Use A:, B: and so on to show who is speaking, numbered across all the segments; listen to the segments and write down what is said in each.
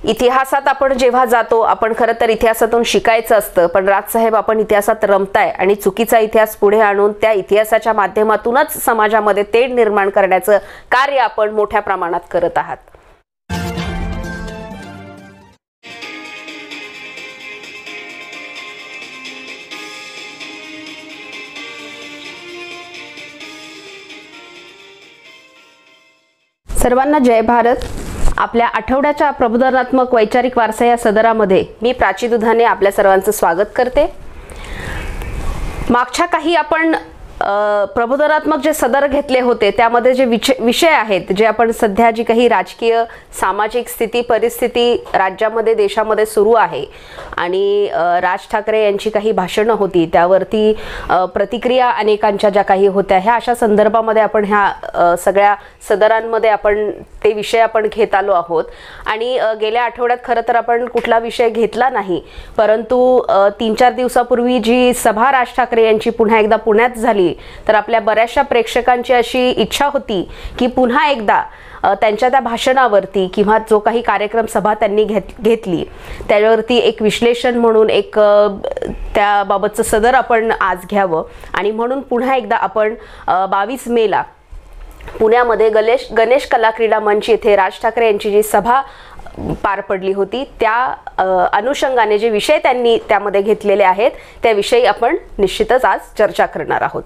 A: इतिहासात आपण जेव्हा जातो, आपण खरं तर इतिहासातून शिकायचं असतं, पण राजसाहेब आपण इतिहासात रमताय आणि चुकीचा इतिहास पुढे आणून त्या इतिहासाच्या माध्यमातूनच समाजामध्ये तेढ निर्माण करण्याचं कार्य आपण मोठ्या प्रमाणात करत आहात. सर्वांना जय भारत. आपल्या आठवड्याच्या प्रबोधनात्मक वैचारिक वारसा या सदरामध्ये मी प्राची दुधाने आपल्या सर्वांचं स्वागत करते. मागच्या काही आपण प्रबोधनात्मक जे सदर घेतले होते त्यामध्ये जे विषय आहेत, जे आपण सध्या जी काही राजकीय सामाजिक स्थिती परिस्थिती राज्यामध्ये देशामध्ये सुरू आहे आणि राज ठाकरे यांची काही भाषणं होती त्यावरती प्रतिक्रिया अनेकांच्या ज्या काही होत्या, ह्या अशा संदर्भामध्ये आपण ह्या सगळ्या सदरांमध्ये आपण ते विषय आपण घेत आलो आहोत. आणि गेल्या आठवड्यात खरं तर आपण कुठला विषय घेतला नाही, परंतु 3-4 दिवसापूर्वी जी सभा राज ठाकरे यांची पुन्हा एकदा पुण्यात झाली, तर आपल्या बऱ्याचशा प्रेक्षकांची अशी इच्छा होती की पुन्हा एकदा त्यांच्या त्या भाषणावरती किंवा जो काही कार्यक्रम सभा त्यांनी घेतली त्याच्यावरती एक विश्लेषण म्हणून एक त्याबाबतचं सदर आपण आज घ्यावं. आणि म्हणून पुन्हा एकदा आपण 22 मेला पुण्यामध्ये गणेश कला क्रीडा मंच येथे राज ठाकरे यांची जी सभा पार पडली होती त्या अनुषंगाने जे विषय त्यांनी त्यामध्ये घेतलेले आहेत त्याविषयी आपण निश्चितच आज चर्चा करणार आहोत.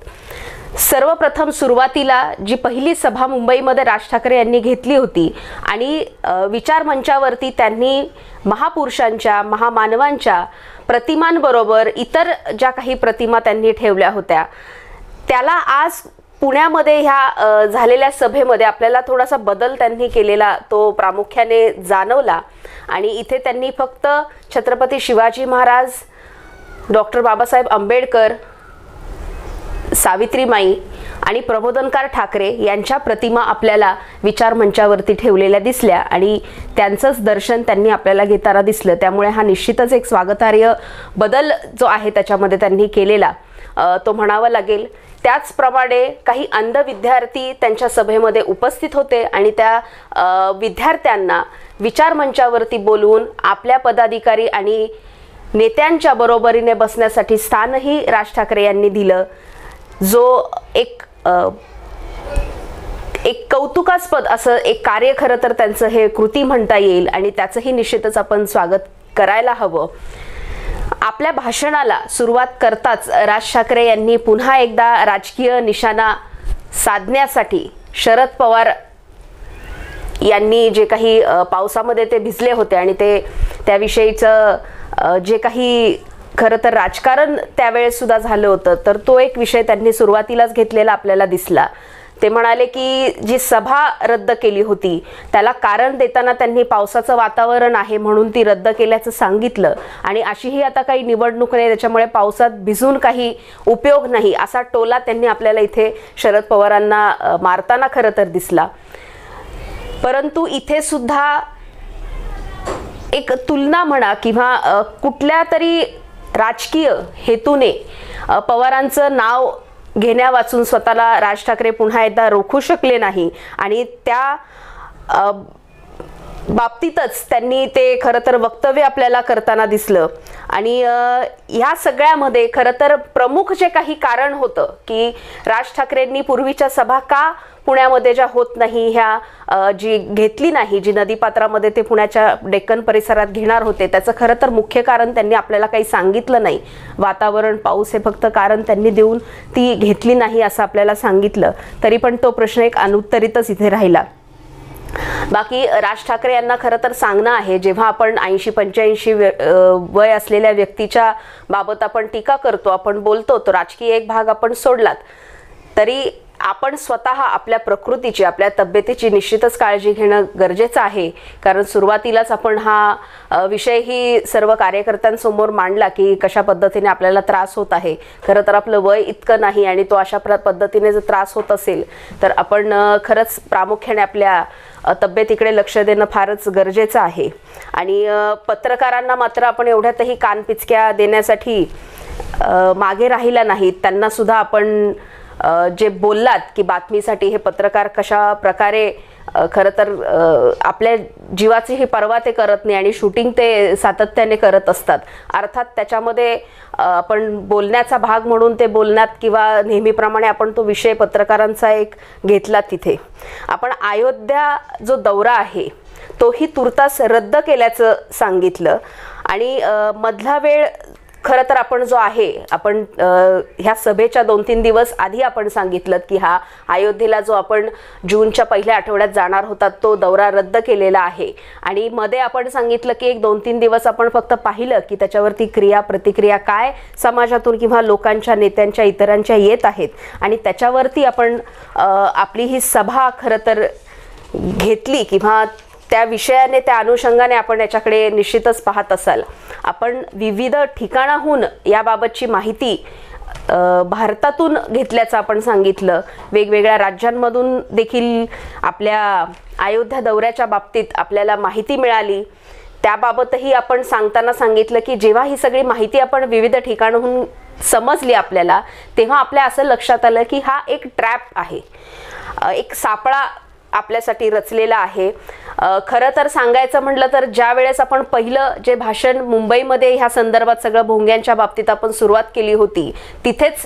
A: सर्वप्रथम सुरुवातीला जी पहिली सभा मुंबईमध्ये राज ठाकरे यांनी घेतली होती आणि विचार मंचावरती त्यांनी महापुरुषांच्या महामानवांच्या प्रतिमांबरोबर इतर ज्या काही प्रतिमा त्यांनी ठेवल्या होत्या, त्याला आज पुण्यामध्ये ह्या झालेल्या सभेमध्ये आपल्याला थोडासा बदल त्यांनी केलेला तो प्रामुख्याने जाणवला. आणि इथे त्यांनी फक्त छत्रपती शिवाजी महाराज, डॉक्टर बाबासाहेब आंबेडकर, सावित्रीमाई आणि प्रबोधनकार ठाकरे यांच्या प्रतिमा आपल्याला विचार मंचावरती ठेवलेल्या दिसल्या आणि त्यांचंच दर्शन त्यांनी आपल्याला घेताना दिसलं. त्यामुळे हा निश्चितच एक स्वागतार्ह बदल जो आहे त्याच्यामध्ये त्यांनी केलेला तो म्हणावा लागेल. त्याचप्रमाणे काही अंध विद्यार्थी त्यांच्या सभेमध्ये उपस्थित होते आणि त्या विद्यार्थ्यांना विचार मंचावरती बोलवून आपल्या पदाधिकारी आणि नेत्यांच्या बरोबरीने बसण्यासाठी स्थानही राज ठाकरे यांनी दिलं, जो एक कौतुकास्पद असं एक कार्य खरं तर त्यांचं हे कृती म्हणता येईल आणि त्याचंही निश्चितच आपण स्वागत करायला हवं. आपल्या भाषणाला सुरुवात करताच राज ठाकरे यांनी पुन्हा एकदा राजकीय निशाणा साधण्यासाठी शरद पवार यांनी जे काही पावसामध्ये ते भिजले होते आणि ते त्याविषयीचं जे काही खरं तर राजकारण त्यावेळेस सुद्धा झालं होतं, तर तो एक विषय त्यांनी सुरुवातीलाच घेतलेला आपल्याला दिसला. ते म्हणाले की जी सभा रद्द केली होती त्याला कारण देताना त्यांनी पावसाचं वातावरण आहे म्हणून ती रद्द केल्याचं सांगितलं आणि अशीही आता काही निवडणूक नाही त्याच्यामुळे पावसात भिजून काही उपयोग नाही असा टोला त्यांनी आपल्याला इथे शरद पवारांना मारताना खरं तर दिसला. परंतु इथे सुद्धा एक तुलना म्हणा किंवा कुठल्या तरी राजकीय हेतूने पवारांचं नाव घेण्या वाचून स्वतःला राज ठाकरे पुन्हा एकदा रोखू शकले नाही आणि त्या बाबतीतच त्यांनी ते खरं तर वक्तव्य आपल्याला करताना दिसलं. आणि ह्या सगळ्यामध्ये खरं तर प्रमुख जे काही कारण होतं की राज ठाकरेंनी पूर्वीच्या सभा का पुण्यामध्ये ज्या होत नाही ह्या जी घेतली नाही, जी नदीपात्रामध्ये ते पुण्याच्या डेक्कन परिसरात घेणार होते, त्याचं खरं तर मुख्य कारण त्यांनी आपल्याला काही सांगितलं नाही. वातावरण पाऊस हे फक्त कारण त्यांनी देऊन ती घेतली नाही असं आपल्याला सांगितलं, तरी पण तो प्रश्न एक अनुत्तरितच इथे राहिला. बाकी राज ठाकरे यांना खरं तर सांगणं आहे, जेव्हा आपण 80-85 वय असलेल्या व्यक्तीच्या बाबत आपण टीका करतो, आपण बोलतो, तो राजकीय एक भाग आपण सोडलात तरी आपण स्वतः आपल्या प्रकृतीची आपल्या तब्येतीची निश्चितच काळजी घेणं गरजेचं आहे. कारण सुरुवातीलाच आपण हा विषयही सर्व कार्यकर्त्यांसमोर मांडला की कशा पद्धतीने आपल्याला त्रास होत आहे. खरं तर आपलं वय इतकं नाही आणि तो अशा पद्धतीने जर त्रास होत असेल तर आपण खरंच प्रामुख्याने आपल्या तब्येतीकडे लक्ष देणं फारच गरजेचं आहे. आणि पत्रकारांना मात्र आपण एवढ्यातही कानपिचक्या देण्यासाठी मागे राहिला नाहीत. त्यांना सुद्धा आपण जे बोललात की बातमीसाठी हे पत्रकार कशा प्रकारे खरं तर आपल्या जीवाची ही पर्वा ते करत नाही आणि शूटिंग ते सातत्याने करत असतात. अर्थात त्याच्यामध्ये आपण बोलण्याचा भाग म्हणून ते बोलण्यात किंवा नेहमीप्रमाणे आपण तो विषय पत्रकारांचा एक घेतला. तिथे आपण अयोध्या जो दौरा आहे तोही तुर्तास रद्द केल्याचं सांगितलं आणि मधला वेळ खरं तर आपण जो आहे आपण ह्या सभेच्या 2-3 दिवस आधी आपण सांगितलं की हा अयोध्येला जो आपण जूनच्या पहिल्या आठवड्यात जाणार होता तो दौरा रद्द केलेला आहे. आणि मध्ये आपण सांगितलं की एक 2-3 दिवस आपण फक्त पाहिलं की त्याच्यावरती क्रिया प्रतिक्रिया काय समाजातून किंवा लोकांच्या नेत्यांच्या इतरांच्या येत आहेत आणि त्याच्यावरती आपण आपली ही सभा खरं तर घेतली किंवा त्या विषयाने त्या अनुषंगाने आपण याच्याकडे निश्चितच पाहत असाल. आपण विविध ठिकाणाहून याबाबतची माहिती भारतातून घेतल्याचं आपण सांगितलं. वेगवेगळ्या राज्यांमधून देखील आपल्या अयोध्या दौऱ्याच्या बाबतीत आपल्याला माहिती मिळाली. त्याबाबतही आपण सांगताना सांगितलं की जेव्हा ही सगळी माहिती आपण विविध ठिकाणाहून समजली आपल्याला तेव्हा आपल्या असं लक्षात आलं की हा एक ट्रॅप आहे, एक सापळा आपल्यासाठी रचलेला आहे. खरं तर सांगायचं म्हटलं तर ज्या वेळेस आपण पहिलं जे भाषण मुंबईमध्ये ह्या संदर्भात सगळं भोंग्यांच्या बाबतीत आपण सुरुवात केली होती तिथेच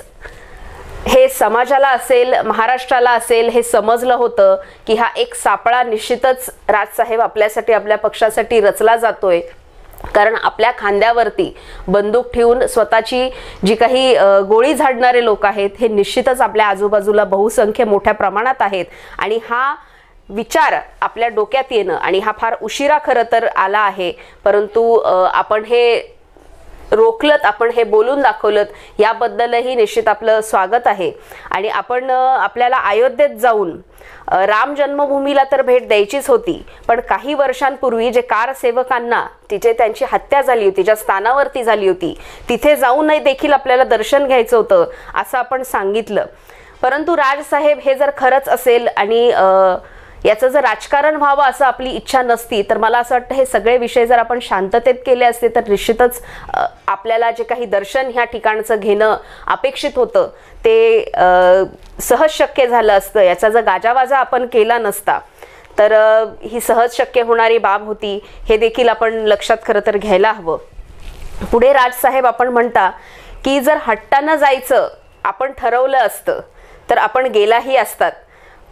A: हे समाजाला असेल महाराष्ट्राला असेल हे समजलं होतं की हा एक सापळा निश्चितच राजसाहेब आपल्यासाठी आपल्या पक्षासाठी रचला जातोय. कारण आपल्या खांद्यावरती बंदूक ठेवून स्वतःची जी काही गोळी झाडणारे लोक आहेत हे निश्चितच आपल्या आजूबाजूला बहुसंख्य मोठ्या प्रमाणात आहेत आणि हा विचार आपल्या डोक्यात येणं आणि हा फार उशिरा खरं तर आला आहे. परंतु आपण हे रोखलत, आपण हे बोलून दाखवलं याबद्दलही निश्चित आपलं स्वागत आहे. आणि आपण आपल्याला अयोध्येत जाऊन राम जन्मभूमीला तर भेट द्यायचीच होती पण काही वर्षांपूर्वी जे कारसेवकांना तिथे त्यांची हत्या झाली होती ज्या स्थानावरती झाली होती तिथे जाऊनही देखील आपल्याला दर्शन घ्यायचं होतं असं आपण सांगितलं. परंतु राजसाहेब हे जर खरंच असेल आणि याचं जर राजकारण व्हावं असं आपली इच्छा नसती तर मला असं वाटतं हे सगळे विषय जर आपण शांततेत केले असते तर निश्चितच आपल्याला जे काही दर्शन ह्या ठिकाणचं घेणं अपेक्षित होतं ते सहज शक्य झालं असतं. याचा जर गाजावाजा आपण केला नसता तर ही सहज शक्य होणारी बाब होती हे देखील आपण लक्षात खरं तर घ्यायला हवं. पुढे राजसाहेब आपण म्हणता की जर हट्टानं जायचं आपण ठरवलं असतं तर आपण गेलाही असतात.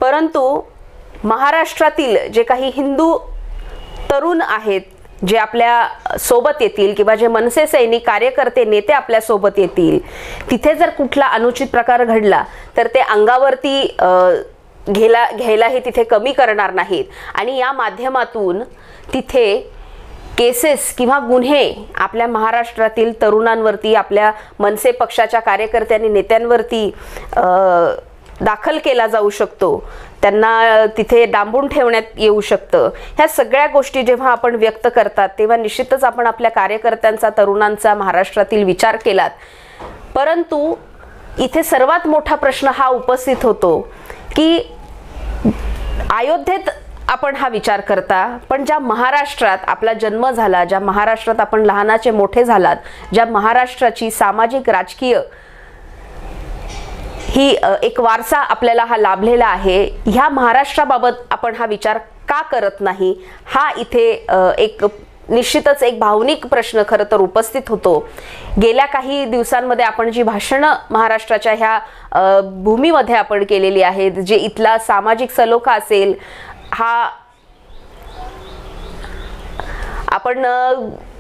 A: परंतु महाराष्ट्रातील जे काही हिंदू तरुण आहेत जे आपल्या सोबत येतील किंवा जे मनसे सैनिक कार्यकर्ते नेते आपल्या सोबत येतील तिथे जर कुठला अनुचित प्रकार घडला तर ते अंगावरती घ्यायलाही तिथे कमी करणार नाहीत आणि या माध्यमातून तिथे केसेस किंवा गुन्हे आपल्या महाराष्ट्रातील तरुणांवरती आपल्या मनसे पक्षाच्या कार्यकर्त्यांनी नेत्यांवरती दाखल केला जाऊ शकतो. त्यांना तिथे डांबून ठेवण्यात येऊ शकतं. ह्या सगळ्या गोष्टी जेव्हा आपण व्यक्त करतात तेव्हा निश्चितच आपण आपल्या कार्यकर्त्यांचा तरुणांचा महाराष्ट्रातील विचार केलात. परंतु इथे सर्वात मोठा प्रश्न हा उपस्थित होतो की अयोध्येत आपण हा विचार करता पण ज्या महाराष्ट्रात आपला जन्म झाला, ज्या महाराष्ट्रात आपण लहानाचे मोठे झालात, ज्या महाराष्ट्राची सामाजिक राजकीय ही एक वारसा आपल्याला हा लाभलेला आहे ह्या महाराष्ट्राबाबत आपण हा विचार का करत नाही हा इथे एक निश्चितच एक भावनिक प्रश्न खरं तर उपस्थित होतो. गेल्या काही दिवसांमध्ये आपण जी भाषणं महाराष्ट्राच्या ह्या भूमीमध्ये आपण केलेली आहेत जे इथला सामाजिक सलोखा असेल हा आपण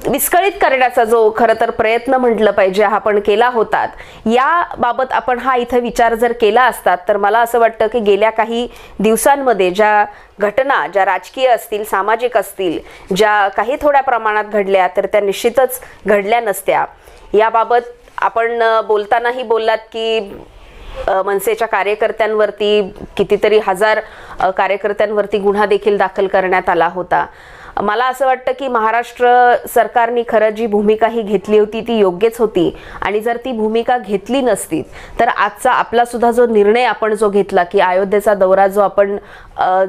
A: विस्कळीत करण्याचा जो खरं तर प्रयत्न म्हटलं पाहिजे हा आपण केला होता. याबाबत आपण हा इथं विचार जर केला असतात तर मला असं वाटतं की गेल्या काही दिवसांमध्ये ज्या घटना ज्या राजकीय असतील सामाजिक असतील ज्या काही थोड्या प्रमाणात घडल्या तर त्या निश्चितच घडल्या नसत्या. याबाबत आपण बोलतानाही बोललात की मनसेच्या कार्यकर्त्यांवरती कितीतरी हजार कार्यकर्त्यांवरती गुन्हा देखील दाखल करण्यात आला होता. मला असं वाटतं की महाराष्ट्र सरकारने खरं जी भूमिका ही घेतली होती ती योग्यच होती, आणि जर ती भूमिका घेतली नसती तर आजचा आपला सुद्धा जो निर्णय आपण जो घेतला की अयोध्येचा दौरा जो आपण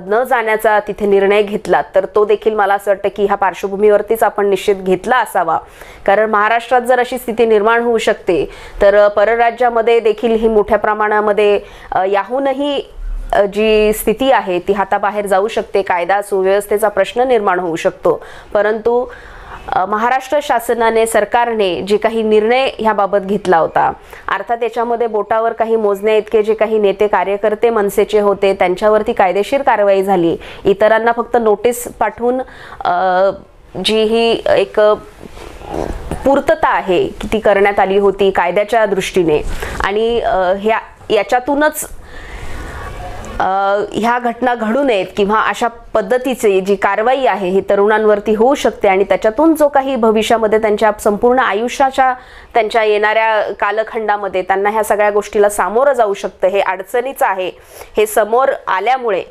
A: न जाण्याचा तिथे निर्णय घेतला, तर तो देखील मला असं वाटतं की ह्या पार्श्वभूमीवरतीच आपण निश्चित घेतला असावा. कारण महाराष्ट्रात जर अशी स्थिती निर्माण होऊ शकते तर परराज्यामध्ये देखील ही मोठ्या प्रमाणामध्ये याहूनही जी स्थिती आहे ती हाताबाहेर जाऊ शकते, कायदा सुव्यवस्थेचा प्रश्न निर्माण होऊ शकतो. परंतु महाराष्ट्र शासनाने, सरकारने जे काही निर्णय ह्याबाबत घेतला होता, अर्थात त्याच्यामध्ये बोटावर काही मोजण्या इतके जे काही नेते कार्यकर्ते मनसेचे होते त्यांच्यावरती कायदेशीर कारवाई झाली, इतरांना फक्त नोटीस पाठवून जी ही एक पूर्तता आहे की ती करण्यात आली होती कायद्याच्या दृष्टीने, आणि याच्यातूनच ह्या घटना घडू नयेत किंवा अशा पद्धतीची जी कारवाई आहे ही तरुणांवरती होऊ शकते, आणि त्याच्यातून जो काही भविष्यामध्ये त्यांच्या संपूर्ण आयुष्याच्या त्यांच्या येणाऱ्या कालखंडामध्ये त्यांना ह्या सगळ्या गोष्टीला सामोरं जाऊ शकतं, हे अडचणीचं आहे. हे समोर आल्यामुळे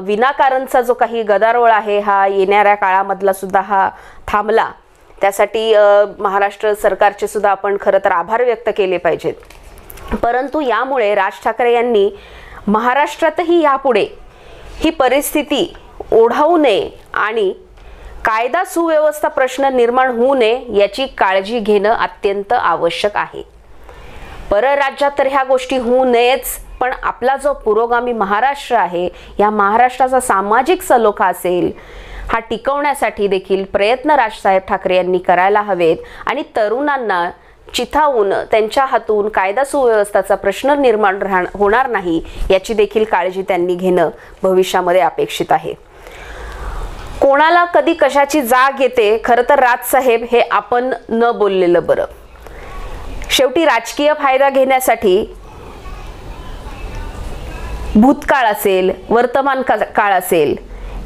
A: विनाकारणचा जो काही गदारोळ आहे हा येणाऱ्या काळामधला सुद्धा हा थांबला. त्यासाठी महाराष्ट्र सरकारचे सुद्धा आपण खरं तर आभार व्यक्त केले पाहिजेत. परंतु यामुळे राज ठाकरे यांनी महाराष्ट्रातही यापुढे ही परिस्थिती ओढावू नये आणि कायदा सुव्यवस्था प्रश्न निर्माण होऊ नये याची काळजी घेणं अत्यंत आवश्यक आहे. परराज्यात तर ह्या गोष्टी होऊ नयेच, पण आपला जो पुरोगामी महाराष्ट्र आहे, या महाराष्ट्राचा सामाजिक सलोखा असेल हा टिकवण्यासाठी देखील प्रयत्न राजसाहेब ठाकरे यांनी करायला हवेत, आणि तरुणांना चिथावून त्यांच्या हातून कायदा सुव्यवस्थेचा प्रश्न निर्माण होणार नाही याची देखील काळजी त्यांनी घेणं भविष्यामध्ये अपेक्षित आहे. कोणाला कधी कशाची जाग येते, खरं तर राजसाहेब हे आपण न बोललेलं बरं. शेवटी राजकीय फायदा घेण्यासाठी भूतकाळ असेल, वर्तमान काळ असेल,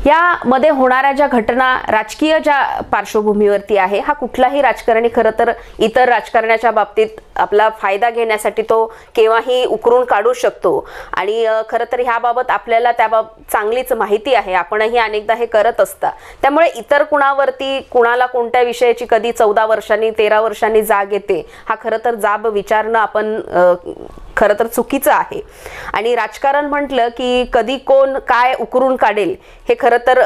A: यामध्ये होणाऱ्या ज्या घटना राजकीय ज्या पार्श्वभूमीवरती आहे, हा कुठलाही राजकारणी खरं तर इतर राजकारण्याच्या बाबतीत आपला फायदा घेण्यासाठी तो केव्हाही उकरून काढू शकतो, आणि खरं तर ह्याबाबत आपल्याला त्याबाबत चांगलीच माहिती आहे, आपणही अनेकदा हे करत असता. त्यामुळे इतर कुणावरती कुणाला कोणत्या विषयाची कधी 14 वर्षांनी 13 वर्षांनी जाग येते, हा खरं तर जाब विचारणं आपण खरं तर चुकीचं आहे. आणि राजकारण म्हटलं की कधी कोण काय उकरून काढेल हे खरं तर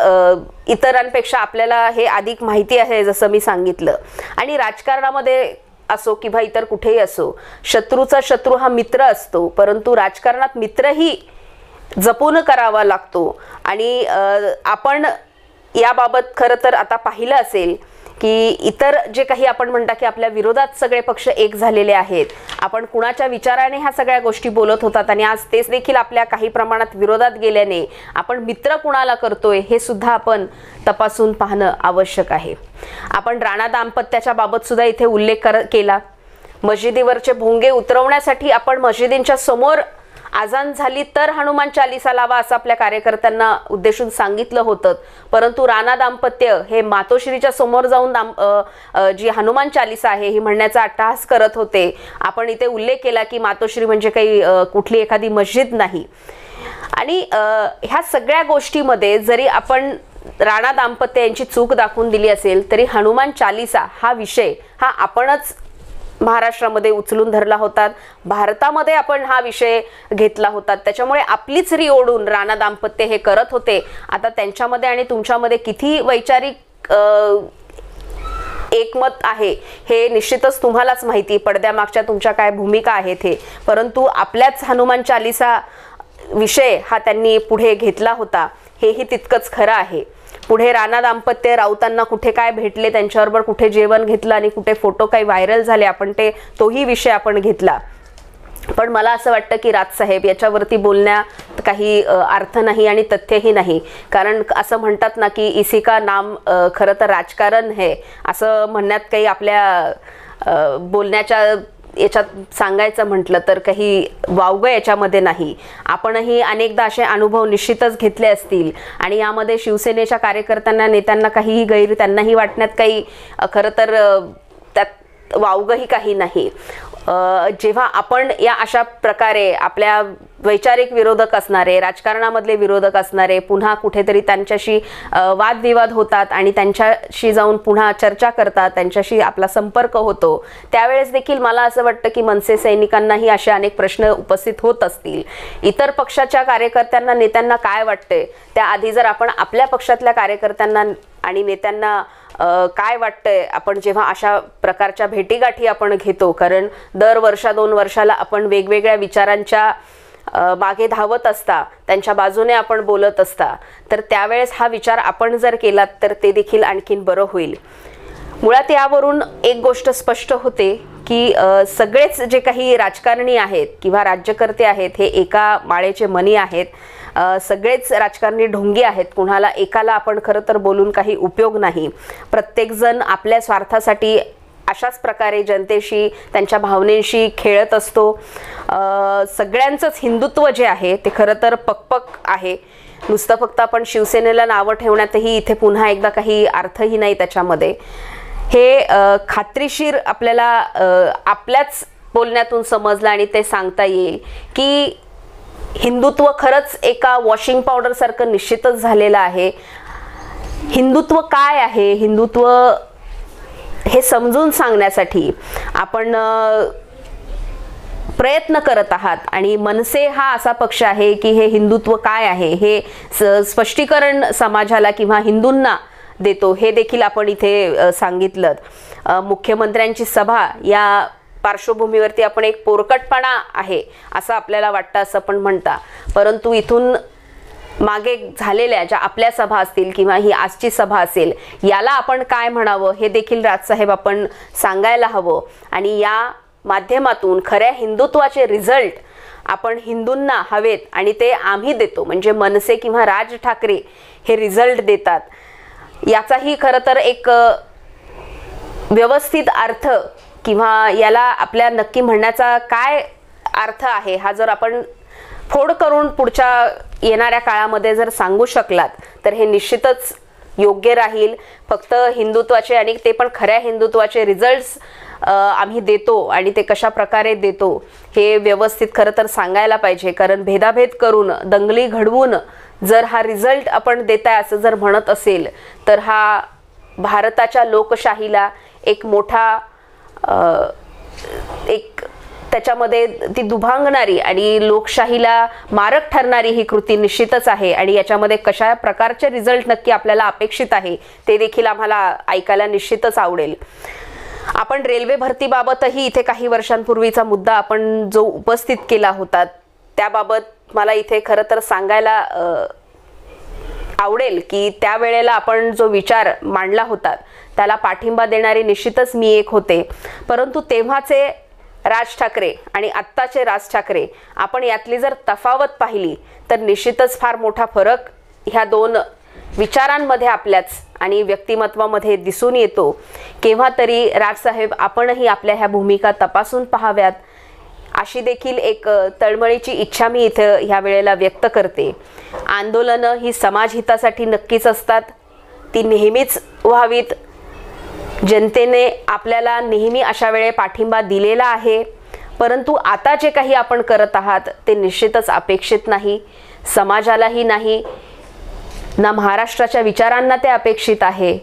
A: इतरांपेक्षा आपल्याला हे अधिक माहिती आहे, जसं मी सांगितलं. आणि राजकारणामध्ये असो किंवा इतर कुठेही असो, शत्रूचा शत्रू हा मित्र असतो, परंतु राजकारणात मित्रही जपून करावा लागतो. आणि आपण याबाबत खरं तर आता पाहिलं असेल की इतर जे काही आपण म्हणता की आपल्या विरोधात सगळे पक्ष एक झालेले आहेत, आपण कुणाच्या विचाराने ह्या सगळ्या गोष्टी बोलत होतात, आणि आज तेच देखील आपल्या काही प्रमाणात विरोधात गेल्याने आपण मित्र कुणाला करतोय हे सुद्धा आपण तपासून पाहणं आवश्यक आहे. आपण राणा दाम्पत्याच्या बाबत सुद्धा इथे उल्लेख केला. मशिदीवरचे भोंगे उतरवण्यासाठी आपण मशिदींच्या समोर आजान झाली तर हनुमान चालीसा लावा असं आपल्या कार्यकर्त्यांना उद्देशून सांगितलं होतं, परंतु राणा दाम्पत्य हे मातोश्रीच्या समोर जाऊन जी हनुमान चालीसा आहे ही म्हणण्याचा अट्टहास करत होते. आपण इथे उल्लेख केला की मातोश्री म्हणजे काही कुठली एखादी मस्जिद नाही. आणि ह्या सगळ्या गोष्टीमध्ये जरी आपण राणा दाम्पत्य यांची चूक दाखवून दिली असेल, तरी हनुमान चालीसा हा विषय हा आपणच महाराष्ट्रामध्ये उचलून धरला होता, भारतामध्ये आपण हा विषय घेतला होता. त्याच्यामुळे आपलीच री ओढून राणा दाम्पत्य हे करत होते. आता त्यांच्यामध्ये आणि तुमच्यामध्ये किती वैचारिक एकमत आहे हे निश्चितच तुम्हालाच माहिती, पडद्यामागच्या तुमच्या काय भूमिका आहेत हे. परंतु आपल्याच हनुमान चालीसा विषय हा त्यांनी पुढे घेतला होता, हेही तितकंच खरं आहे. पुढे राणा दाम्पत्य राऊतांना कुठे काय भेटले, त्यांच्याबरोबर कुठे जेवण घेतलं आणि कुठे फोटो काही व्हायरल झाले, आपण तोही विषय आपण घेतला. पण मला असं वाटतं की राजसाहेब याच्यावरती बोलण्यात काही अर्थ नाही आणि तथ्यही नाही. कारण असं म्हणतात ना की इसी का नाम खरं तर राजकारण है, असं म्हणण्यात काही आपल्या बोलण्याच्या याच्यात सांगायचं म्हटलं तर काही वावगं याच्यामध्ये नाही. आपणही अनेकदा असे अनुभव निश्चितच घेतले असतील, आणि यामध्ये शिवसेनेच्या कार्यकर्त्यांना नेत्यांना काहीही गैर त्यांनाही वाटण्यात काही खरं तर त्यात वावगंही काही नाही. जेव्हा आपण या अशा प्रकारे आपल्या वैचारिक विरोधक असणारे, राजकारणामधले विरोधक असणारे पुन्हा कुठेतरी त्यांच्याशी वादविवाद होतात आणि त्यांच्याशी जाऊन पुन्हा चर्चा करतात, त्यांच्याशी आपला संपर्क होतो, त्यावेळेस देखील मला असं वाटतं की मनसे सैनिकांनाही असे अनेक प्रश्न उपस्थित होत असतील. इतर पक्षाच्या कार्यकर्त्यांना, नेत्यांना काय वाटते त्याआधी जर आपण आपल्या पक्षातल्या कार्यकर्त्यांना आणि नेत्यांना काय वाटतंय, आपण जेव्हा अशा प्रकारच्या भेटीगाठी आपण घेतो, कारण दर वर्षा 2 वर्षाला आपण वेगवेगळ्या विचारांच्या मागे धावत असता, त्यांच्या बाजूने आपण बोलत असता, तर त्यावेळेस हा विचार आपण जर केलात तर ते देखील आणखीन बरं होईल. मुळात यावरून एक गोष्ट स्पष्ट होते की सगळेच जे काही राजकारणी आहेत किंवा राज्यकर्ते आहेत हे एका माळेचे मणी आहेत. सगळेच राजकारणी ढोंगी आहेत. कुणाला एकाला आपण खरं तर बोलून काही उपयोग नाही. प्रत्येकजण आपल्या स्वार्थासाठी अशाच प्रकारे जनतेशी, त्यांच्या भावनेशी खेळत असतो. सगळ्यांचंच हिंदुत्व जे आहे ते खरं तर पकपक आहे. नुसतं फक्त आपण शिवसेनेला नावं ठेवण्यातही इथे पुन्हा एकदा काही अर्थही नाही त्याच्यामध्ये. हे खात्रीशीर आपल्याला आपल्याच बोलण्यातून समजलं आणि ते सांगता येईल की हिंदुत्व खरंच एका वॉशिंग पावडर सारखं निश्चितच झालेलं आहे. हिंदुत्व काय आहे, हिंदुत्व हे समजून सांगण्यासाठी आपण प्रयत्न करत आहात आणि मनसे हा असा पक्ष आहे की हे हिंदुत्व काय आहे हे स्पष्टीकरण समाजाला किंवा हिंदूंना देतो. हे देखील आपण इथे सांगितलं. मुख्यमंत्र्यांची सभा या पार्श्वभूमीवरती आपण एक पोरकटपणा आहे असं आपल्याला वाटतं, असं पण म्हणता, परंतु इथून मागे झालेल्या ज्या आपल्या सभा असतील किंवा ही आजची सभा असेल याला आपण काय म्हणावं हे देखील राजसाहेब आपण सांगायला हवं. आणि या माध्यमातून खऱ्या हिंदुत्वाचे रिझल्ट आपण हिंदूंना हवेत आणि ते आम्ही देतो, म्हणजे मनसे किंवा राज ठाकरे हे रिझल्ट देतात. याचाही खरं तर एक व्यवस्थित अर्थ किंवा याला आपल्या नक्की म्हणण्याचा काय अर्थ आहे हा जर आपण फोड करून पुढच्या येणाऱ्या काळामध्ये जर सांगू शकलात तर हे निश्चितच योग्य राहील. फक्त हिंदुत्वाचे आणि ते पण खऱ्या हिंदुत्वाचे रिझल्ट्स आम्ही देतो आणि ते कशा प्रकारे देतो हे व्यवस्थित खरं तर सांगायला पाहिजे. कारण भेदाभेद करून, दंगली घडवून जर हा रिझल्ट आपण देताय असं जर म्हणत असेल तर हा भारताच्या लोकशाहीला एक मोठा एक त्याच्यामध्ये ती दुभांगणारी आणि लोकशाहीला मारक ठरणारी ही कृती निश्चितच आहे. आणि याच्यामध्ये कशा प्रकारचे रिझल्ट नक्की आपल्याला अपेक्षित आहे ते देखील आम्हाला ऐकायला निश्चितच आवडेल. आपण रेल्वे भरतीबाबतही इथे काही वर्षांपूर्वीचा मुद्दा आपण जो उपस्थित केला होता त्याबाबत मला इथे खरं तर सांगायला आवडेल की त्यावेळेला आपण जो विचार मांडला होता त्याला पाठिंबा देणारे निश्चितच मी एक होते. परंतु तेव्हाचे राज ठाकरे आणि आत्ताचे राज ठाकरे आपण यातली जर तफावत पाहिली तर निश्चितच फार मोठा फरक ह्या दोन विचारांमध्ये आपल्याच आणि व्यक्तिमत्वामध्ये दिसून येतो. केव्हा तरी राजसाहेब आपणही आपल्या ह्या भूमिका तपासून पाहाव्यात अशी देखील एक तळमळीची इच्छा मी इथं ह्या वेळेला व्यक्त करते. आंदोलनं ही समाजहितासाठी नक्कीच असतात, ती नेहमीच व्हावीत. जनतेने आपल्याला नेहमी अशा वेळे पाठिंबा दिलेला आहे, परंतु आता जे काही आपण करत आहात ते निश्चितच अपेक्षित नाही, समाजालाही नाही, ना महाराष्ट्राच्या विचारांना ते अपेक्षित आहे.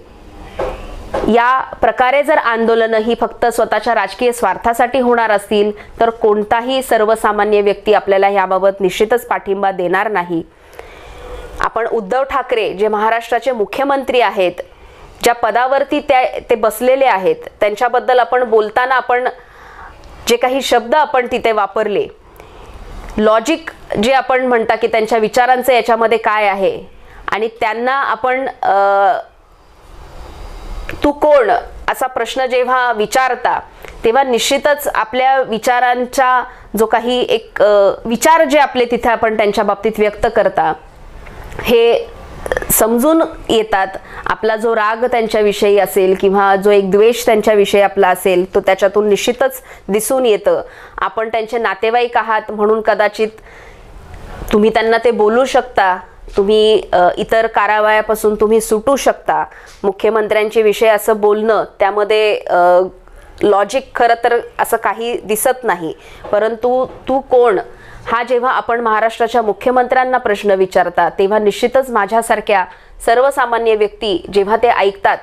A: या प्रकारे जर आंदोलनं ही फक्त स्वतःच्या राजकीय स्वार्थासाठी होणार असतील तर कोणताही सर्वसामान्य व्यक्ती आपल्याला याबाबत निश्चितच पाठिंबा देणार नाही. आपण उद्धव ठाकरे जे महाराष्ट्राचे मुख्यमंत्री आहेत, ज्या पदावरती ते बसलेले आहेत, त्यांच्याबद्दल आपण बोलताना आपण जे काही शब्द आपण तिथे वापरले, लॉजिक जे आपण म्हणता की त्यांच्या विचारांचं याच्यामध्ये काय आहे आणि त्यांना आपण तू कोण असा प्रश्न जेव्हा विचारता तेव्हा निश्चितच आपल्या विचारांचा जो काही एक विचार जे आपले तिथे आपण त्यांच्या बाबतीत व्यक्त करता हे समजून येतात. आपला जो राग त्यांच्याविषयी असेल किंवा जो एक द्वेष त्यांच्याविषयी आपला असेल तो त्याच्यातून निश्चितच दिसून येतं. आपण त्यांचे नातेवाईक आहात म्हणून कदाचित तुम्ही त्यांना ते बोलू शकता, तुम्ही इतर कारवायापासून तुम्ही सुटू शकता. मुख्यमंत्र्यांचे विषय असं बोलणं त्यामध्ये लॉजिक खरं तर असं काही दिसत नाही. परंतु तू कोण हा जेव्हा आपण महाराष्ट्राच्या मुख्यमंत्र्यांना प्रश्न विचारता तेव्हा निश्चितच माझ्यासारख्या सर्वसामान्य व्यक्ती जेव्हा ते ऐकतात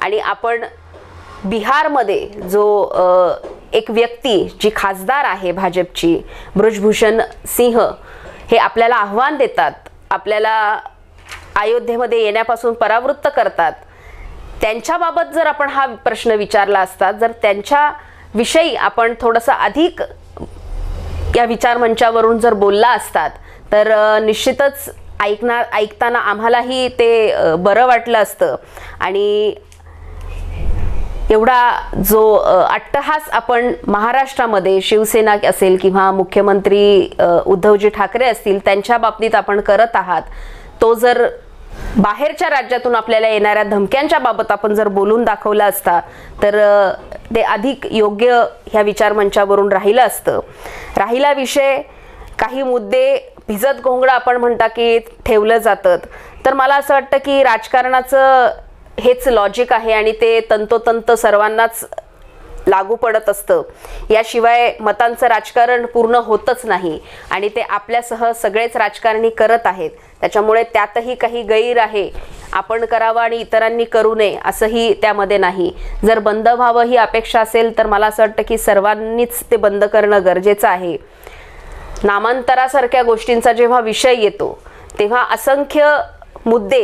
A: आणि आपण बिहारमध्ये जो एक व्यक्ती जी खासदार आहे भाजपची ब्रजभूषण सिंह हे आपल्याला आव्हान देतात, आपल्याला अयोध्येमध्ये येण्यापासून परावृत्त करतात, त्यांच्याबाबत जर आपण हा प्रश्न विचारला असता, जर त्यांच्याविषयी आपण थोडंसं अधिक या विचारमंचावरून जर बोलला असतात तर निश्चितच ऐकताना आम्हालाही ते बरं वाटलं असतं. आणि एवढा जो अट्टहास आपण महाराष्ट्रामध्ये शिवसेना असेल किंवा मुख्यमंत्री उद्धवजी ठाकरे असतील त्यांच्या बाबतीत आपण करत आहात, तो जर बाहेरच्या राज्यातून आपल्याला येणाऱ्या धमक्यांच्या बाबत आपण जर बोलून दाखवला असता तर ते अधिक योग्य ह्या विचारमंचावरून राहिलं असतं. राहिला विषय काही मुद्दे भिजत घोंगडं आपण म्हणता की ठेवलं जातं, तर मला असं वाटतं की राजकारणाचं हेच लॉजिक आहे आणि ते तंतोतंत सर्वांनाच लागू पडत असतं. याशिवाय मतांचं राजकारण पूर्ण होतच नाही आणि ते आपल्यासह सगळेच राजकारणी करत आहेत. त्याच्यामुळे त्यातही काही गैर आहे, आपण करावं आणि इतरांनी करू नये असंही त्यामध्ये नाही. जर बंद व्हावं ही अपेक्षा असेल तर मला असं वाटतं की सर्वांनीच ते बंद करणं गरजेचं आहे. नामांतरासारख्या गोष्टींचा जेव्हा विषय येतो तेव्हा असंख्य मुद्दे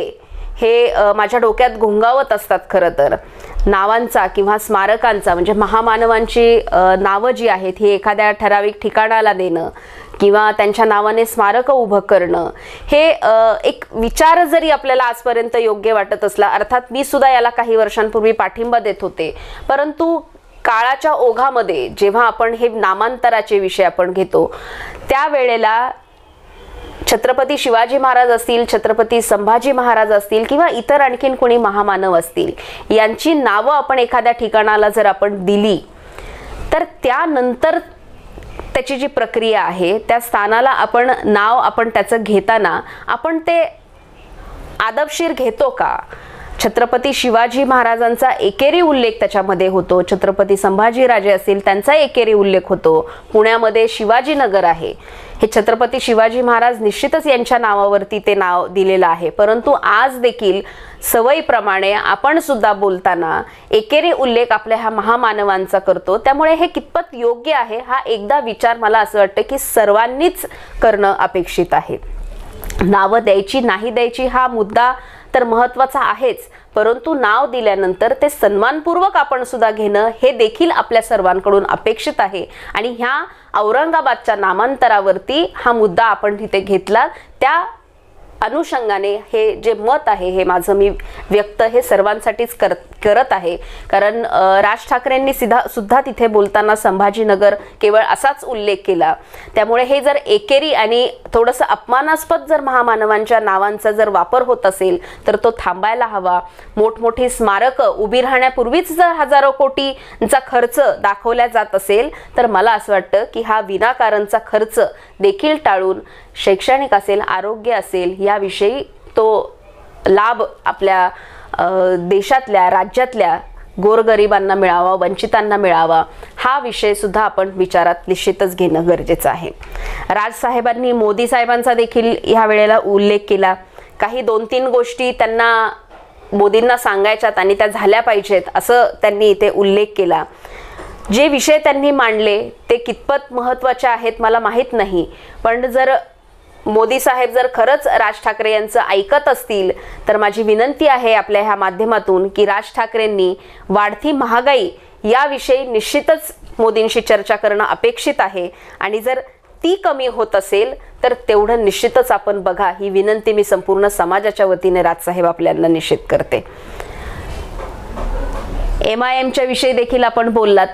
A: हे माझ्या डोक्यात घोंगावत असतात. खरं तर नावांचा किंवा स्मारकांचा म्हणजे महामानवांची नावं जी आहेत ही एखाद्या ठराविक ठिकाणाला देणं किंवा त्यांच्या नावाने स्मारक उभं करणं हे एक विचार जरी आपल्याला आजपर्यंत योग्य वाटत असला, अर्थात मी सुद्धा याला काही वर्षांपूर्वी पाठिंबा देत होते, परंतु काळाच्या ओघामध्ये जेव्हा आपण हे नामांतराचे विषय आपण घेतो त्यावेळेला छत्रपती शिवाजी महाराज असतील, छत्रपती संभाजी महाराज असतील किंवा इतर आणखीन कोणी महामानव असतील यांची नावं आपण एखाद्या ठिकाणाला जर आपण दिली तर त्यानंतर त्याची जी प्रक्रिया आहे त्या स्थानाला आपण नाव आपण त्याचं घेताना आपण ते आदबशीर घेतो का? छत्रपती शिवाजी महाराजांचा एकेरी उल्लेख त्याच्यामध्ये होतो, छत्रपती संभाजीराजे असतील त्यांचा एकेरी उल्लेख होतो. पुण्यामध्ये शिवाजीनगर आहे, हे छत्रपती शिवाजी महाराज निश्चितच यांच्या नावावरती ते नाव दिलेलं आहे. परंतु आज देखील सवयीप्रमाणे आपण सुद्धा बोलताना एकेरी उल्लेख आपल्या ह्या महामानवांचा करतो. त्यामुळे हे कितपत योग्य आहे हा एकदा विचार मला असं वाटतं की सर्वांनीच करणं अपेक्षित आहे. नावं द्यायची नाही द्यायची हा मुद्दा तर महत्त्वाचा आहेच, परंतु नाव दिल्यानंतर ते सन्मानपूर्वक आपण सुद्धा घेणं हे देखील आपल्या सर्वांकडून अपेक्षित आहे. आणि ह्या औरंगाबादच्या नामांतरावरती हा मुद्दा आपण तिथे घेतला, त्या अनुषंगाने हे जे मत आहे हे माझं मी व्यक्त हे सर्वांसाठीच करत आहे. कारण राज ठाकरेंनी सुद्धा तिथे बोलताना संभाजीनगर केवळ असाच उल्लेख केला. त्यामुळे हे जर एकेरी आणि थोडंसं अपमानास्पद जर महामानवांच्या नावांचा जर वापर होत असेल तर तो थांबायला हवा. मोठमोठी स्मारकं उभी राहण्यापूर्वीच जर हजारो कोटींचा खर्च दाखवला जात असेल तर मला असं वाटतं की हा विनाकारणचा खर्च देखील टाळून शैक्षणिक असेल, आरोग्य असेल याविषयी तो लाभ आपल्या देशातल्या राज्यातल्या गोरगरिबांना मिळावा, वंचितांना मिळावा हा विषय सुद्धा आपण विचारात निश्चितच घेणं गरजेचं आहे. राजसाहेबांनी मोदी साहेबांचा देखील ह्या वेळेला उल्लेख केला. काही 2-3 गोष्टी त्यांना मोदींना सांगायच्यात आणि त्या झाल्या पाहिजेत असं त्यांनी इथे उल्लेख केला. जे विषय त्यांनी मांडले ते कितपत महत्त्वाचे आहेत मला माहीत नाही, पण जर मोदी साहेब जर खरंच राज ठाकरे यांचं ऐकत असतील तर माझी विनंती आहे आपल्या ह्या माध्यमातून की राज ठाकरेंनी वाढती महागाई याविषयी निश्चितच मोदींशी चर्चा करणं अपेक्षित आहे. आणि जर ती कमी होत असेल तर तेवढं निश्चितच आपण बघा, ही विनंती मी संपूर्ण समाजाच्या वतीने राजसाहेब आपल्याला निश्चित करते. MIMच्या विषयी देखील आपण बोललात.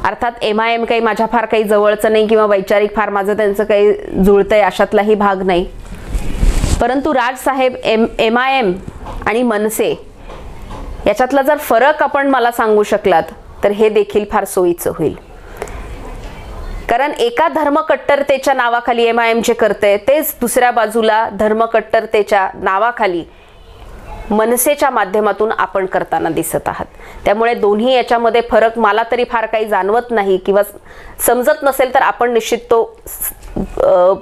A: अर्थात MIM काही माझ्या फार काही जवळचं नाही किंवा वैचारिक फार माझं त्यांचं काही जुळतंय अशातलाही भाग नाही, परंतु राजसाहेब MIM आणि मनसे याच्यातला जर फरक आपण मला सांगू शकलात तर हे देखील फार सोयीचं होईल. कारण एका धर्मकट्टरतेच्या नावाखाली MIM जे करते तेच दुसऱ्या बाजूला धर्मकट्टरतेच्या नावाखाली मनसेच्या माध्यमातून आपण करताना दिसत आहात. त्यामुळे दोन्ही याच्यामध्ये फरक मला तरी फार काही जाणवत नाही, किंवा समजत नसेल तर आपण निश्चित तो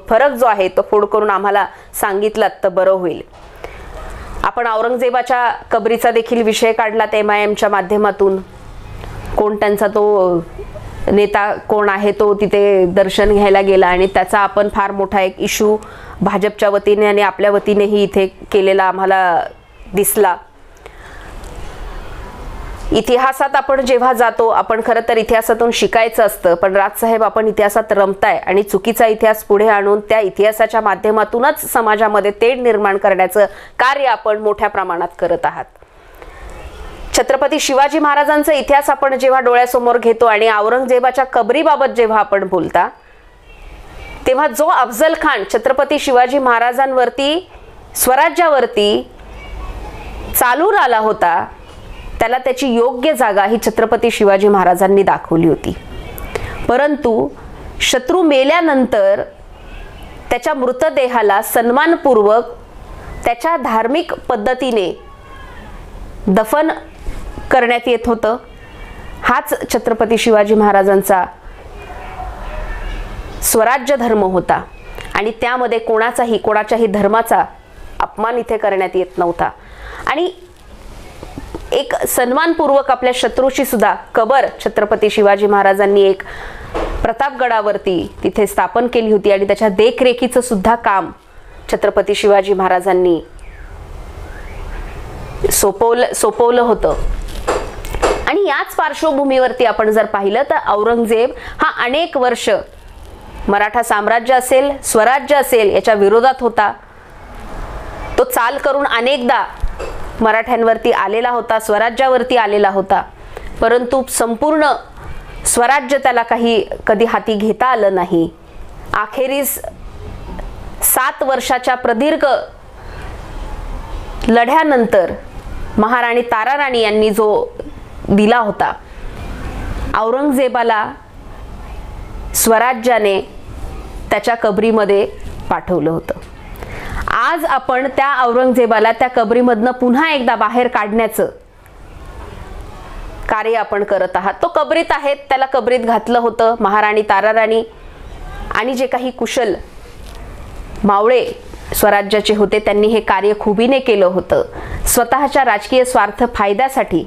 A: फरक जो आहे तो फोड करून आम्हाला सांगितलात तर बरं होईल. आपण औरंगजेबाच्या कबरीचा देखील विषय काढलात MIMच्या माध्यमातून. कोण त्यांचा तो नेता कोण आहे तो तिथे दर्शन घ्यायला गेला आणि त्याचा आपण फार मोठा एक इश्यू भाजपच्या वतीने आणि आपल्या वतीनेही इथे केलेला आम्हाला दिसला. इतिहासात आपण जेव्हा जातो, आपण खरं तर इतिहासातून शिकायचं असतं, पण राजसाहेब आपण इतिहासात रमताय आणि चुकीचा इतिहास पुढे आणून त्या इतिहासाच्या माध्यमातूनच समाजामध्ये तेढ निर्माण करण्याचं कार्य आपण मोठ्या प्रमाणात करत आहात. छत्रपती शिवाजी महाराजांचा इतिहास आपण जेव्हा डोळ्यासमोर घेतो आणि औरंगजेबाच्या कबरीबाबत जेव्हा आपण बोलता, तेव्हा जो अफजल खान छत्रपती शिवाजी महाराजांवरती स्वराज्यावरती चालून आला होता, त्याला त्याची योग्य जागा ही छत्रपती शिवाजी महाराजांनी दाखवली होती. परंतु शत्रू मेल्यानंतर त्याच्या मृतदेहाला सन्मानपूर्वक त्याच्या धार्मिक पद्धतीने दफन करण्यात येत होतं. हाच छत्रपती शिवाजी महाराजांचा स्वराज्य धर्म होता आणि त्यामध्ये कोणाच्याही धर्माचा अपमान इथे करण्यात येत नव्हता. आणि एक सन्मानपूर्वक आपल्या शत्रूची सुद्धा कबर छत्रपती शिवाजी महाराजांनी एक प्रतापगडावरती तिथे स्थापन केली होती आणि त्याच्या देखरेखीचं सुद्धा काम छत्रपती शिवाजी महाराजांनी सोपवलं होतं. आणि याच पार्श्वभूमीवरती आपण जर पाहिलं तर औरंगजेब हा अनेक वर्ष मराठा साम्राज्य असेल, स्वराज्य असेल, याच्या विरोधात होता. तो चाल करून अनेकदा मराठ्यांवरती आलेला होता, स्वराज्यावरती आलेला होता, परंतु संपूर्ण स्वराज्य त्याला कधी हाती घेता आलं नाही. अखेरीस 7 वर्षाच्या प्रदीर्घ लढ्यानंतर महाराणी ताराराणी यांनी जो दिला होता, औरंगजेबाला स्वराज्याने त्याच्या कबरीमध्ये पाठवलं होतं. आज आपण त्या औरंगजेबाला त्या कबरीमधनं पुन्हा एकदा बाहेर काढण्याचं कार्य आपण करत आहात. तो कबरीत आहेत, त्याला कबरीत घातलं होतं महाराणी ताराराणी आणि जे काही कुशल मावळे स्वराज्याचे होते त्यांनी हे कार्य खुबीने केलं होतं. स्वतःच्या राजकीय स्वार्थ फायद्यासाठी,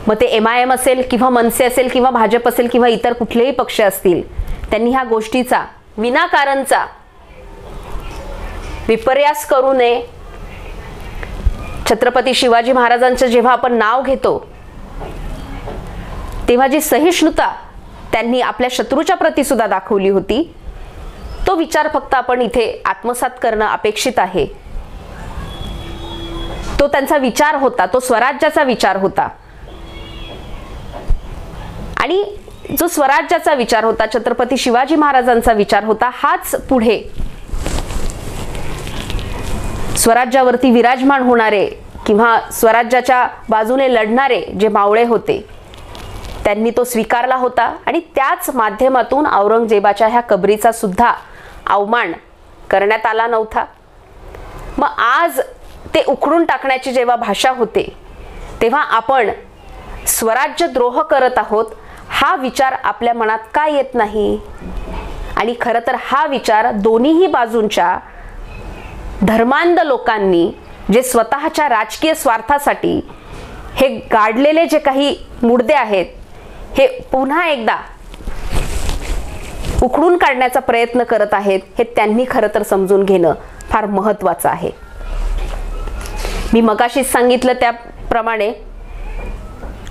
A: मग ते MIM असेल किंवा मनसे असेल किंवा भाजप असेल किंवा इतर कुठलेही पक्ष असतील, त्यांनी ह्या गोष्टीचा विनाकारणचा विपर्यास करू नये. छत्रपती शिवाजी महाराजांचं जेव्हा आपण नाव घेतो तेव्हा जी सहिष्णुता त्यांनी आपल्या शत्रूच्या प्रती सुद्धा दाखवली होती, तो विचार फक्त आपण इथे आत्मसात करणं अपेक्षित आहे. तो त्यांचा विचार होता, तो स्वराज्याचा विचार होता. आणि जो स्वराज्याचा विचार होता, छत्रपती शिवाजी महाराजांचा विचार होता, हाच पुढे स्वराज्यावरती विराजमान होणारे किंवा स्वराज्याच्या बाजूने लढणारे जे मावळे होते त्यांनी तो स्वीकारला होता. आणि त्याच माध्यमातून औरंगजेबाच्या ह्या कबरीचा सुद्धा अवमान करण्यात आला नव्हता. मग आज ते उखडून टाकण्याची जेव्हा भाषा होते तेव्हा आपण स्वराज्य द्रोह करत आहोत हा विचार आपल्या मनात का येत नाही? आणि खरं तर हा विचार दोन्हीही बाजूंच्या धर्मांध लोकांनी जे स्वतःच्या राजकीय स्वार्थासाठी हे गाडलेले जे काही मुद्दे आहेत हे पुन्हा एकदा उखडून काढण्याचा प्रयत्न करत आहेत, हे त्यांनी खरं तर समजून घेणं फार महत्त्वाचं आहे. मी मगाशीच सांगितलं त्याप्रमाणे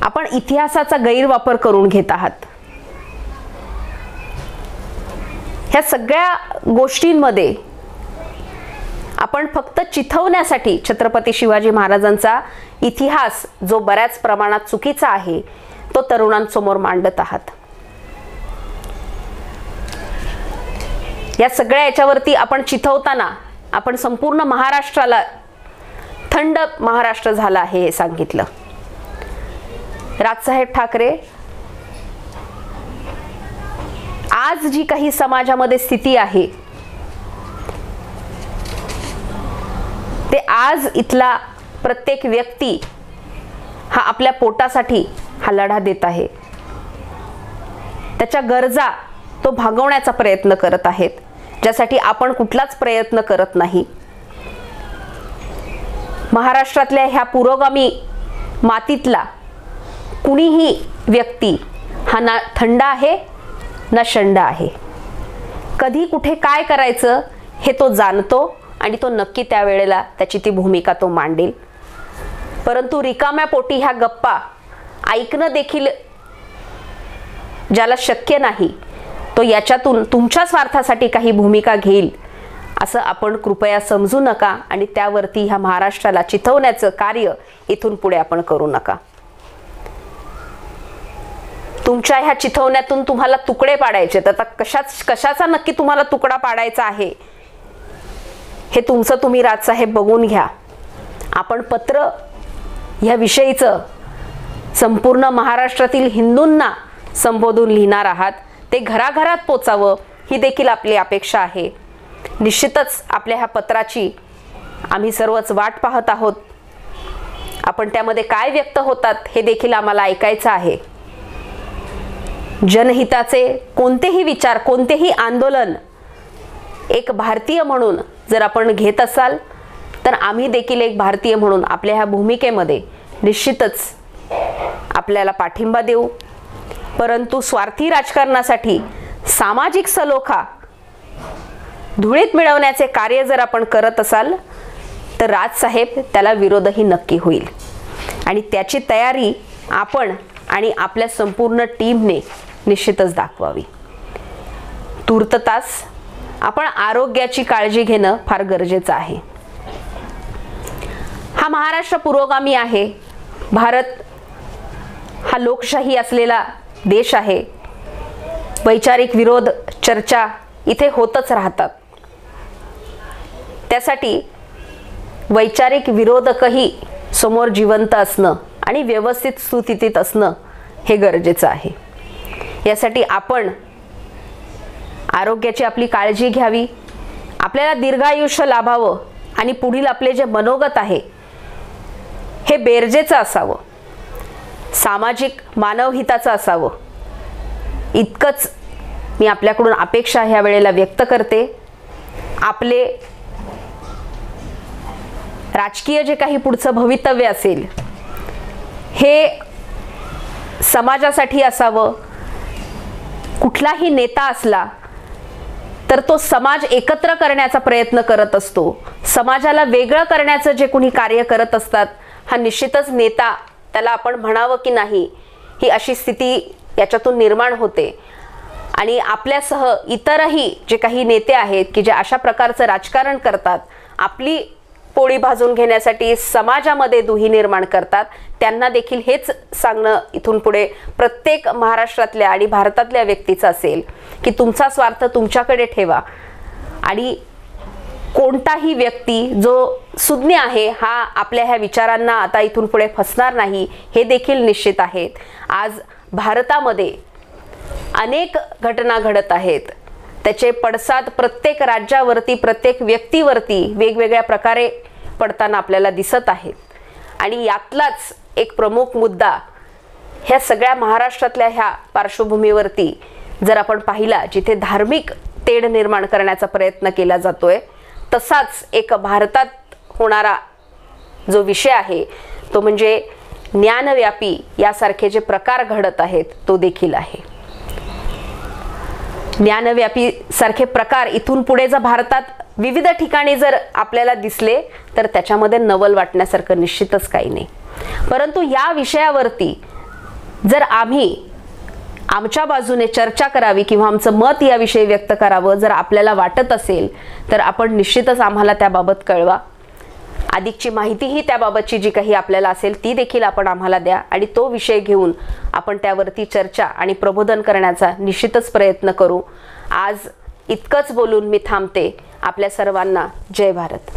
A: आपण इतिहासाचा गैरवापर करून घेत आहात. ह्या सगळ्या गोष्टींमध्ये आपण फक्त चिथवण्यासाठी छत्रपती शिवाजी महाराजांचा इतिहास जो बऱ्याच प्रमाणात चुकीचा आहे तो तरुणांसमोर मांडत आहात. या सगळ्या याच्यावरती आपण चिथवताना आपण संपूर्ण महाराष्ट्राला थंड महाराष्ट्र झाला आहे हे सांगितलं. राजसाहेब ठाकरे, आज जी काही समाजामध्ये स्थिती आहे ते आज इथला प्रत्येक व्यक्ती हा आपल्या पोटासाठी हा लढा देत आहे. त्याच्या गरजा तो भागवण्याचा प्रयत्न करत आहेत, ज्यासाठी आपण कुठलाच प्रयत्न करत नाही. महाराष्ट्रातल्या ह्या पुरोगामी मातीतला कुणीही व्यक्ती हा ना थंड आहे ना शंड आहे. कधी कुठे काय करायचं हे तो जाणतो आणि तो नक्की त्यावेळेला त्याची ती भूमिका तो मांडेल. परंतु रिकाम्या पोटी ह्या गप्पा ऐकणं देखील ज्याला शक्य नाही, तो याच्यातून तुमच्या स्वार्थासाठी काही भूमिका घेईल असं आपण कृपया समजू नका आणि त्यावरती ह्या महाराष्ट्राला चिथवण्याचं कार्य इथून पुढे आपण करू नका. तुमच्या ह्या चिथवण्यातून तुम्हाला तुकडे पाडायचे, तर आता कशाचा नक्की तुम्हाला तुकडा पाडायचा आहे हे तुमचं तुम्ही राजसाहेब बघून घ्या. आपण पत्र ह्या विषयीचं संपूर्ण महाराष्ट्रातील हिंदूंना संबोधून लिहिणार आहात. ते घराघरात पोचावं ही देखील आपली अपेक्षा आहे. निश्चितच आपल्या ह्या पत्राची आम्ही सर्वच वाट पाहत आहोत. आपण त्यामध्ये काय व्यक्त होतात हे देखील आम्हाला ऐकायचं आहे. जनहिताचे कोणतेही विचार, कोणतेही आंदोलन एक भारतीय म्हणून जर आपण घेत असाल, तर आम्ही देखील एक भारतीय म्हणून आपल्या ह्या भूमिकेमध्ये निश्चितच आपल्याला पाठिंबा देऊ. परंतु स्वार्थी राजकारणासाठी सामाजिक सलोखा धुळीत मिळवण्याचे कार्य जर आपण करत असाल, तर राजसाहेब त्याला विरोधही नक्की होईल. आणि त्याची तयारी आपण आणि आपल्या संपूर्ण टीमने निश्चितच दाखवावी. तूर्ततास आपण आरोग्याची काळजी घेणं फार गरजेचं आहे. हा महाराष्ट्र पुरोगामी आहे. भारत हा लोकशाही असलेला देश आहे. वैचारिक विरोध चर्चा इथे होतच राहतात. त्यासाठी वैचारिक विरोधकही समोर जिवंत असणं आणि व्यवस्थित स्थितीत असणं हे गरजेचं आहे. यासाठी आपण आरोग्याची आपली काळजी घ्यावी. आपल्याला दीर्घायुष्य लाभावं आणि पुढील आपले जे मनोगत आहे हे बेरजेचं असावं, सामाजिक मानवहिताचं असावं. इतकंच मी आपल्याकडून अपेक्षा ह्या वेळेला व्यक्त करते. आपले राजकीय जे काही पुढचं भवितव्य असेल हे समाजासाठी असावं. कुठलाही नेता असला तर तो समाज एकत्र करण्याचा प्रयत्न करत असतो. समाजाला वेगळं करण्याचं जे कोणी कार्य करत असतात, हा निश्चितच नेता, त्याला आपण म्हणावं की नाही, ही अशी स्थिती याच्यातून निर्माण होते. आणि आपल्यासह इतरही जे काही नेते आहेत की जे अशा प्रकारचं राजकारण करतात, आपली पोळी भाजून घेण्यासाठी समाजामध्ये दुही निर्माण करतात, त्यांना देखील हेच सांगणं इथून पुढे प्रत्येक महाराष्ट्रातल्या आणि भारतातल्या व्यक्तीचं असेल की तुमचा स्वार्थ तुमच्याकडे ठेवा. आणि कोणताही व्यक्ती जो सुज्ञ आहे हा आपल्या ह्या विचारांना आता इथून पुढे फसणार नाही हे देखील निश्चित आहेत. आज भारतामध्ये अनेक घटना घडत आहेत. त्याचे पडसाद प्रत्येक राज्यावरती, प्रत्येक व्यक्तीवरती वेगवेगळ्या प्रकारे पडताना आपल्याला दिसत आहेत. आणि यातलाच एक प्रमुख मुद्दा ह्या सगळ्या महाराष्ट्रातल्या ह्या पार्श्वभूमीवरती जर आपण पाहिला, जिथे धार्मिक तेढ निर्माण करण्याचा प्रयत्न केला जातोय, तसाच एक भारतात होणारा जो विषय आहे तो म्हणजे ज्ञानव्यापी यासारखे जे प्रकार घडत आहेत तो देखील आहे. ज्ञानव्यापी सारखे प्रकार इथून पुढे जर भारतात विविध ठिकाणी जर आपल्याला दिसले तर त्याच्यामध्ये नवल वाटण्यासारखं निश्चितच काही नाही. परंतु या विषयावरती जर आम्ही आमच्या बाजूने चर्चा करावी किंवा आमचं मत याविषयी व्यक्त करावं जर आपल्याला वाटत असेल तर आपण निश्चितच आम्हाला त्याबाबत कळवा. अधिकची माहितीही त्याबाबतची जी काही आपल्याला असेल ती देखील आपण आम्हाला द्या आणि तो विषय घेऊन आपण त्यावरती चर्चा आणि प्रबोधन करण्याचा निश्चितच प्रयत्न करू. आज इतकंच बोलून मी थांबते. आपल्या सर्वांना जय भारत.